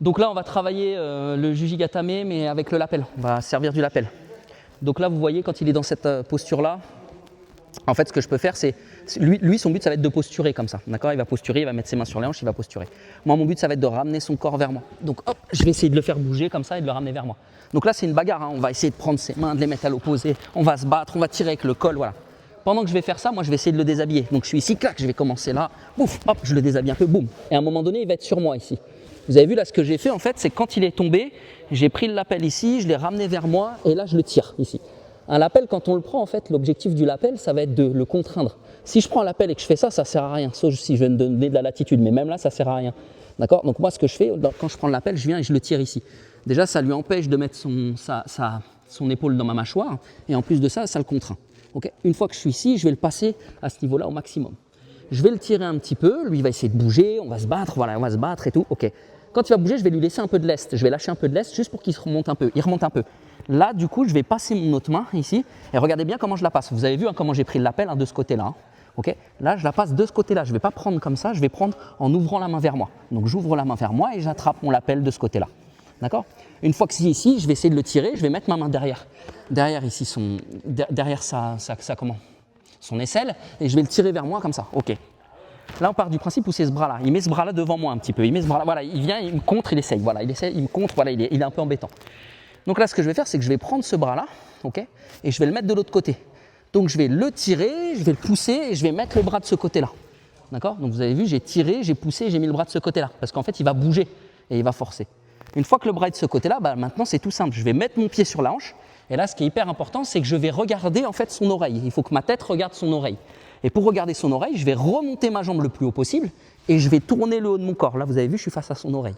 Donc là, on va travailler le Jujigatame, mais avec le lapel. On va servir du lapel. Donc là, vous voyez, quand il est dans cette posture-là, en fait, ce que je peux faire, c'est… Lui, son but, ça va être de posturer comme ça. D'accord? Il va posturer, il va mettre ses mains sur les hanches, il va posturer. Moi, mon but, ça va être de ramener son corps vers moi. Donc, hop, je vais essayer de le faire bouger comme ça et de le ramener vers moi. Donc là, c'est une bagarre. Hein. On va essayer de prendre ses mains, de les mettre à l'opposé. On va se battre, on va tirer avec le col, voilà. Pendant que je vais faire ça, moi, je vais essayer de le déshabiller. Donc, je suis ici, clac, je vais commencer là. Bouf, hop, je le déshabille un peu, boum. Et à un moment donné, il va être sur moi ici. Vous avez vu là, ce que j'ai fait, en fait, c'est quand il est tombé, j'ai pris le lapel ici, je l'ai ramené vers moi et là, je le tire ici. Un lapel, quand on le prend, en fait, l'objectif du lapel, ça va être de le contraindre. Si je prends un lapel et que je fais ça, ça sert à rien, sauf si je vais me donner de la latitude, mais même là, ça sert à rien. D'accord? Donc moi, ce que je fais, quand je prends le lapel, je viens et je le tire ici. Déjà, ça lui empêche de mettre son épaule dans ma mâchoire, et en plus de ça, ça le contraint. Okay? Une fois que je suis ici, je vais le passer à ce niveau-là au maximum. Je vais le tirer un petit peu, lui, il va essayer de bouger, on va se battre, voilà, on va se battre et tout. Ok. Quand il va bouger, je vais lui laisser un peu de lest, je vais lâcher un peu de lest juste pour qu'il se remonte un peu. Il remonte un peu. Là, du coup, je vais passer mon autre main ici, et regardez bien comment je la passe. Vous avez vu hein, comment j'ai pris le lapel hein, de ce côté-là. Hein. Okay. Là, je la passe de ce côté-là. Je ne vais pas prendre comme ça, je vais prendre en ouvrant la main vers moi. Donc, j'ouvre la main vers moi et j'attrape mon lapel de ce côté-là. D'accord? Une fois que c'est ici, je vais essayer de le tirer, je vais mettre ma main derrière. Derrière ici, derrière son aisselle, et je vais le tirer vers moi comme ça. Ok. Là, on part du principe où c'est ce bras-là. Il met ce bras-là devant moi un petit peu. Il met ce bras-là, voilà, il vient, il me contre, il essaye. Voilà, il essaye, il me contre, voilà, il est un peu embêtant. Donc là, ce que je vais faire, c'est que je vais prendre ce bras-là, ok, et je vais le mettre de l'autre côté. Donc je vais le tirer, je vais le pousser et je vais mettre le bras de ce côté-là. D'accord? Donc vous avez vu, j'ai tiré, j'ai poussé, j'ai mis le bras de ce côté-là. Parce qu'en fait, il va bouger et il va forcer. Une fois que le bras est de ce côté-là, bah, maintenant c'est tout simple. Je vais mettre mon pied sur la hanche. Et là, ce qui est hyper important, c'est que je vais regarder en fait son oreille. Il faut que ma tête regarde son oreille. Et pour regarder son oreille, je vais remonter ma jambe le plus haut possible et je vais tourner le haut de mon corps. Là, vous avez vu, je suis face à son oreille.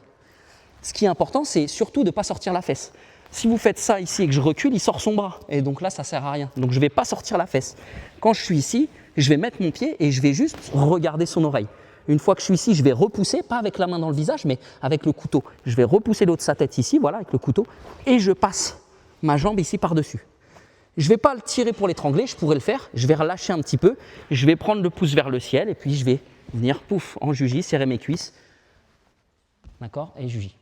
Ce qui est important, c'est surtout de ne pas sortir la fesse. Si vous faites ça ici et que je recule, il sort son bras. Et donc là, ça ne sert à rien. Donc je ne vais pas sortir la fesse. Quand je suis ici, je vais mettre mon pied et je vais juste regarder son oreille. Une fois que je suis ici, je vais repousser, pas avec la main dans le visage, mais avec le couteau. Je vais repousser le haut de sa tête ici, voilà, avec le couteau, et je passe ma jambe ici par-dessus. Je ne vais pas le tirer pour l'étrangler, je pourrais le faire. Je vais relâcher un petit peu, je vais prendre le pouce vers le ciel, et puis je vais venir, pouf, en juji, serrer mes cuisses. D'accord? Et juji.